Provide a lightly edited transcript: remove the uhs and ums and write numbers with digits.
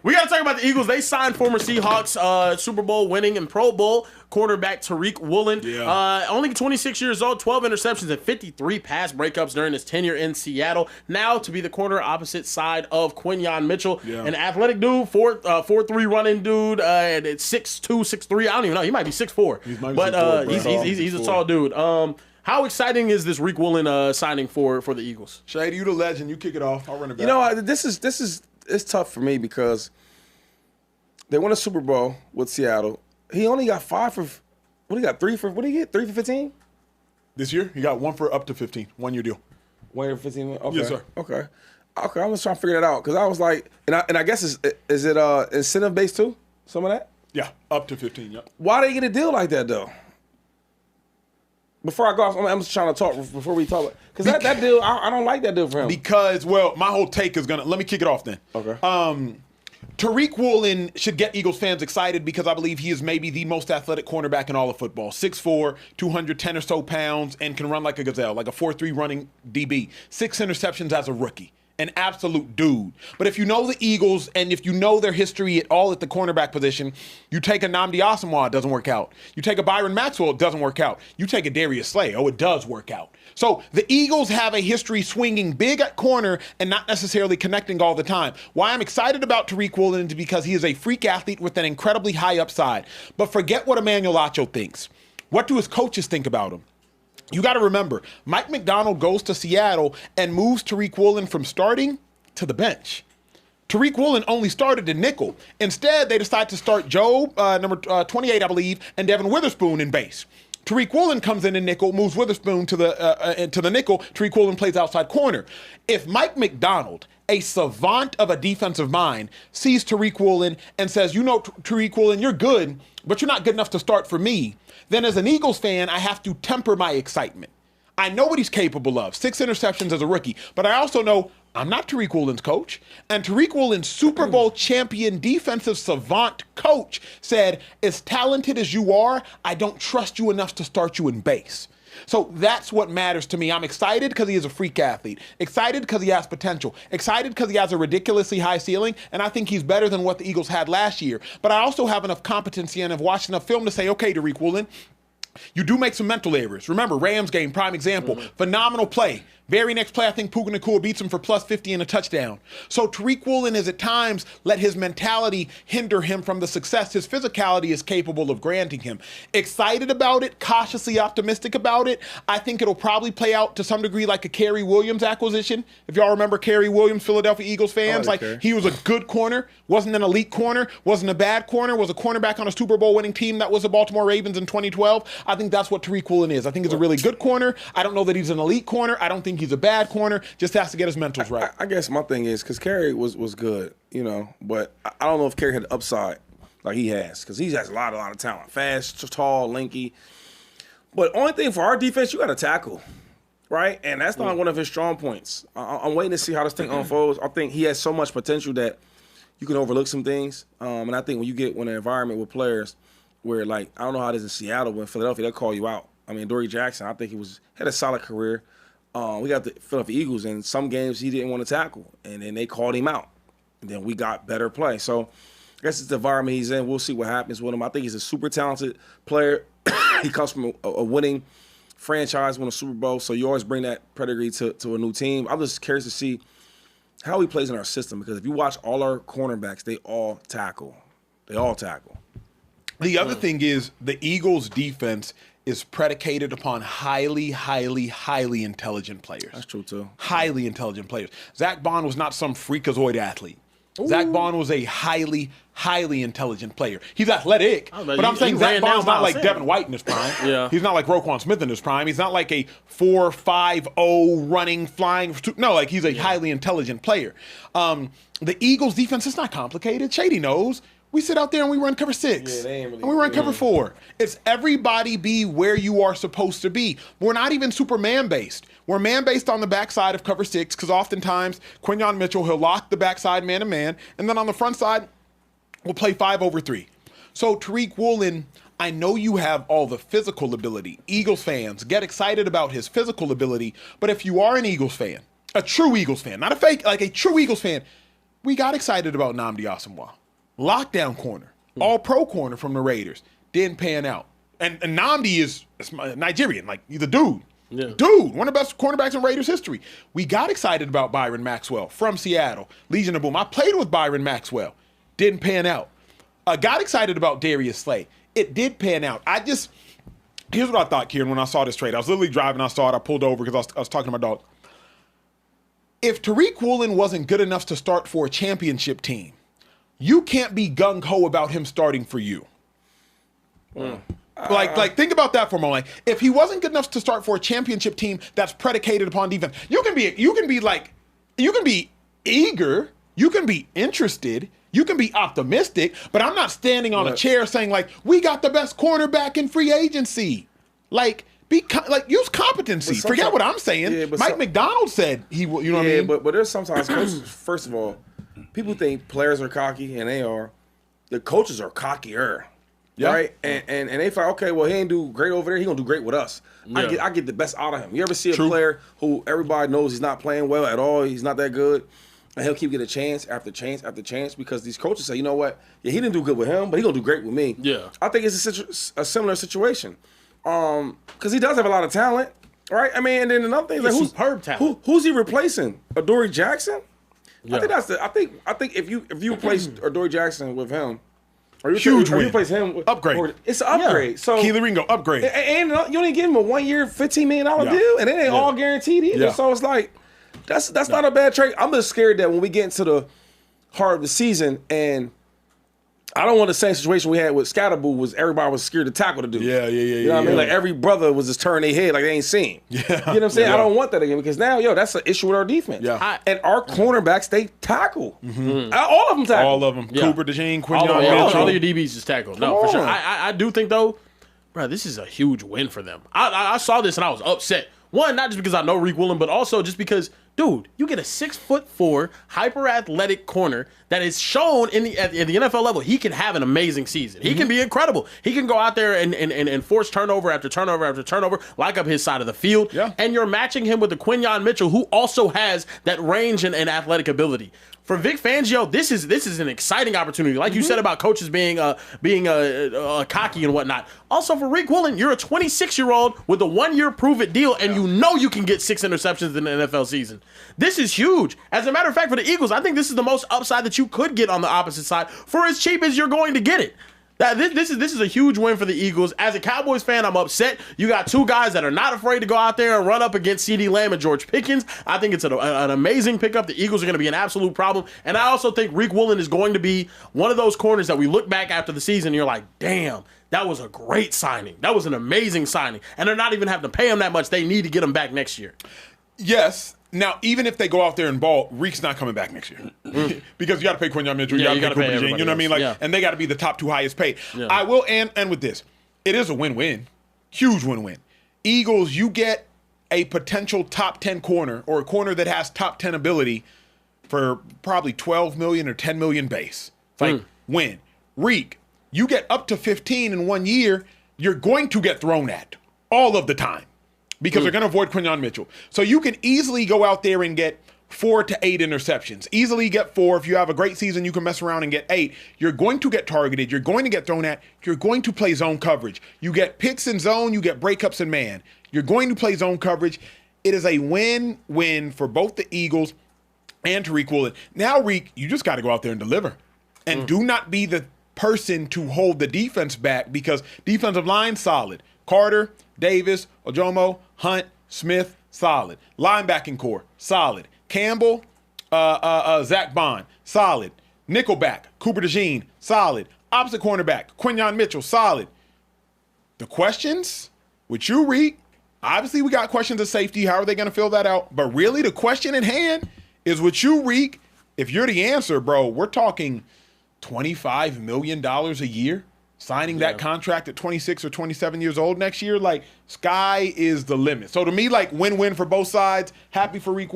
We got to talk about the Eagles. They signed former Seahawks Super Bowl winning and Pro Bowl quarterback Riq Woolen. Yeah. Only 26 years old, 12 interceptions and 53 pass breakups during his tenure in Seattle. Now to be the corner opposite side of Quinyon Mitchell, an athletic dude, 4'3" running dude, and it's 6'2", 6'3". I don't even know. He might be 6'4". He's a tall dude. How exciting is this Riq Woolen signing for the Eagles? Shady, you the legend. You kick it off. I'll run it back. You know, this is it's tough for me because they won a Super Bowl with Seattle. He only got 5 for what he got 3 for what did he get 3 for 15 this year. He got 1 for up to 15, 1 year deal. 1 year for 15. Okay. Yes, sir. Okay. I'm just trying to figure that out because I was like, and I guess is it incentive based too? Some of that. Yeah, up to 15. Yep. Why did he get a deal like that though? Before I go off, I'm just trying to talk before we talk. Because that deal, I don't like that deal for him. Because, well, my whole take is let me kick it off then. Okay. Riq Woolen should get Eagles fans excited because I believe he is maybe the most athletic cornerback in all of football. 6'4", 210 or so pounds, and can run like a gazelle, like a 4'3" running DB. 6 interceptions as a rookie. An absolute dude. But if you know the Eagles and if you know their history at all at the cornerback position, you take a Nnamdi Asomugha, it doesn't work out. You take a Byron Maxwell, it doesn't work out. You take a Darius Slay, it does work out. So the Eagles have a history swinging big at corner and not necessarily connecting all the time. Why I'm excited about Riq Woolen is because he is a freak athlete with an incredibly high upside. But forget what Emmanuel Acho thinks. What do his coaches think about him? You got to remember, Mike Macdonald goes to Seattle and moves Riq Woolen from starting to the bench. Riq Woolen only started in nickel. Instead, they decide to start Joe, number 28, I believe, and Devin Witherspoon in base. Riq Woolen comes in nickel, moves Witherspoon to the nickel. Riq Woolen plays outside corner. If Mike Macdonald, a savant of a defensive mind, sees Riq Woolen and says, you know, Riq Woolen, you're good, but you're not good enough to start for me, then as an Eagles fan, I have to temper my excitement. I know what he's capable of, 6 interceptions as a rookie, but I also know I'm not Riq Woolen's coach. And Riq Woolen's Super Bowl champion defensive savant coach said, as talented as you are, I don't trust you enough to start you in base. So that's what matters to me. I'm excited because he is a freak athlete. Excited because he has potential. Excited because he has a ridiculously high ceiling, and I think he's better than what the Eagles had last year. But I also have enough competency and have watched enough film to say, okay, Riq Woolen, you do make some mental errors. Remember, Rams game, prime example. Phenomenal play. Very next play, I think Puka Nacua beats him for plus 50 and a touchdown. So Riq Woolen is at times let his mentality hinder him from the success his physicality is capable of granting him. Excited about it, cautiously optimistic about it. I think it'll probably play out to some degree like a Kerry Williams acquisition. If y'all remember Kerry Williams, Philadelphia Eagles fans, he was a good corner, wasn't an elite corner, wasn't a bad corner, was a cornerback on a Super Bowl winning team that was the Baltimore Ravens in 2012. I think that's what Riq Woolen is. I think he's a really good corner. I don't know that he's an elite corner. I don't think he's a bad corner. Just has to get his mentals right. I guess my thing is because Kerry was good, you know, but I don't know if Kerry had the upside like he has because he has a lot of talent. Fast, tall, lanky. But only thing for our defense, you got to tackle, right? And that's not one of his strong points. I'm waiting to see how this thing unfolds. I think he has so much potential that you can overlook some things. And I think when you get in an environment with players where, like, I don't know how it is in Seattle, but in Philadelphia, they'll call you out. I mean, Dory Jackson, I think had a solid career. We got the Philadelphia Eagles, and some games he didn't want to tackle, and then they called him out. And then we got better play. So I guess it's the environment he's in. We'll see what happens with him. I think he's a super talented player. He comes from a winning franchise, won a Super Bowl, so you always bring that pedigree to a new team. I'm just curious to see how he plays in our system because if you watch all our cornerbacks, they all tackle. The other thing is the Eagles' defense is predicated upon highly, highly, highly intelligent players. That's true, too. Highly intelligent players. Zach Bond was not some freakazoid athlete. Ooh. Zach Bond was a highly, highly intelligent player. He's athletic, but I'm saying Zach Bond's not like Devin White in his prime. Yeah. He's not like Roquan Smith in his prime. He's not like a 4.50 running, flying. No, like he's a highly intelligent player. The Eagles' defense is not complicated. Shady knows. We sit out there and we run cover 6. And we run cover 4. It's everybody be where you are supposed to be. We're not even super man-based. We're man-based on the backside of cover 6 because oftentimes Quinyon Mitchell, he'll lock the backside man-to-man, and then on the front side, we'll play 5 over 3. So Riq Woolen, I know you have all the physical ability. Eagles fans get excited about his physical ability, but if you are an Eagles fan, a true Eagles fan, not a fake, like a true Eagles fan, we got excited about Nnamdi Asomugha. Lockdown corner, all-pro corner from the Raiders. Didn't pan out. And Nnamdi is Nigerian. Like, he's a dude. Yeah. Dude, one of the best cornerbacks in Raiders history. We got excited about Byron Maxwell from Seattle, Legion of Boom. I played with Byron Maxwell. Didn't pan out. Got excited about Darius Slay. It did pan out. Here's what I thought, Kieran, when I saw this trade. I was literally driving, I saw it, I pulled over because I was talking to my dog. If Riq Woolen wasn't good enough to start for a championship team, you can't be gung-ho about him starting for you. Like think about that for a moment. Like, if he wasn't good enough to start for a championship team that's predicated upon defense, you can be eager, you can be interested, you can be optimistic, but I'm not standing on a chair saying like, we got the best cornerback in free agency. Like, use competency. Forget what I'm saying. Yeah, Mike McDonald said he will. You know what I mean? But there's sometimes coaches. First of all, people think players are cocky, and they are. The coaches are cockier. Yeah. Right? And they thought, okay, well, he ain't do great over there. He gonna do great with us. Yeah. I get the best out of him. You ever see a player who everybody knows he's not playing well at all, he's not that good, and he'll keep getting chance after chance after chance because these coaches say, you know what? Yeah, he didn't do good with him, but he gonna do great with me. Yeah. I think it's a similar situation. Because he does have a lot of talent, right? I mean, and then another thing, like, superb talent. Who's he replacing? Adoree Jackson? Yeah. I think if you replace Adoree Jackson with him, or you replace him with upgrade. It's an upgrade. Yeah. So Keely Ringo, upgrade. And you only give him a 1 year, $15 million deal, and it ain't all guaranteed either. Yeah. So it's like that's not a bad trade. I'm just scared that when we get into the heart of the season, and I don't want the same situation we had with Scatterboo was everybody was scared to tackle the dude. Yeah. You know what I mean? Like, every brother was just turning their head like they ain't seen. Yeah. You know what I'm saying? I don't want that again because now, that's an issue with our defense. Yeah. And our cornerbacks, they tackle. Mm-hmm. All of them tackle. All of them. Yeah. Cooper DeJean, Quinyon Mitchell. All of your DBs just tackle. No, for sure. I do think, though, bro, this is a huge win for them. I saw this and I was upset. One, not just because I know Riq Woolen, but also just because, dude, you get a 6'4" hyper-athletic corner that is shown at the NFL level. He can have an amazing season. He can be incredible. He can go out there and force turnover after turnover after turnover, lock up his side of the field. Yeah. And you're matching him with the Quinyon Mitchell, who also has that range and athletic ability. For Vic Fangio, this is an exciting opportunity. Like you said about coaches being cocky and whatnot. Also for Riq Woolen, you're a 26-year-old with a 1 year prove-it deal, and you know you can get 6 interceptions in the NFL season. This is huge. As a matter of fact, for the Eagles, I think this is the most upside that you could get on the opposite side for as cheap as you're going to get it. This is a huge win for the Eagles. As a Cowboys fan, I'm upset. You got two guys that are not afraid to go out there and run up against CeeDee Lamb and George Pickens. I think it's an amazing pickup. The Eagles are going to be an absolute problem. And I also think Riq Woolen is going to be one of those corners that we look back after the season and you're like, damn, that was a great signing. That was an amazing signing. And they're not even having to pay him that much. They need to get him back next year. Yes. Now, even if they go out there and ball, Riq's not coming back next year because you got to pay Quinyon Mitchell, you got to pay Cooper DeJean, you know what I mean? Like, and they got to be the top 2 highest paid. Yeah. I will end with this: it is a win-win, huge win-win. Eagles, you get a potential top 10 corner or a corner that has top 10 ability for probably $12 million or $10 million base. It's like win. Riq, you get up to 15 in 1 year, you're going to get thrown at all of the time. Because they're going to avoid Quinyon Mitchell. So you can easily go out there and get 4 to 8 interceptions. Easily get 4. If you have a great season, you can mess around and get 8. You're going to get targeted. You're going to get thrown at. You're going to play zone coverage. You get picks in zone. You get breakups in man. You're going to play zone coverage. It is a win-win for both the Eagles and to Riq Woolen. Now, Riq, you just got to go out there and deliver. And do not be the person to hold the defense back because defensive line solid. Carter, Davis, Ojomo, Hunt, Smith, solid. Linebacking core, solid. Campbell, Zach Bond, solid. Nickelback, Cooper DeJean, solid. Opposite cornerback, Quinyon Mitchell, solid. The questions with you, Riq, obviously we got questions of safety. How are they going to fill that out? But really the question at hand is with you, Riq, if you're the answer, bro, we're talking $25 million a year. Signing that contract at 26 or 27 years old next year, like, sky is the limit. So to me, like, win-win for both sides. Happy for Riq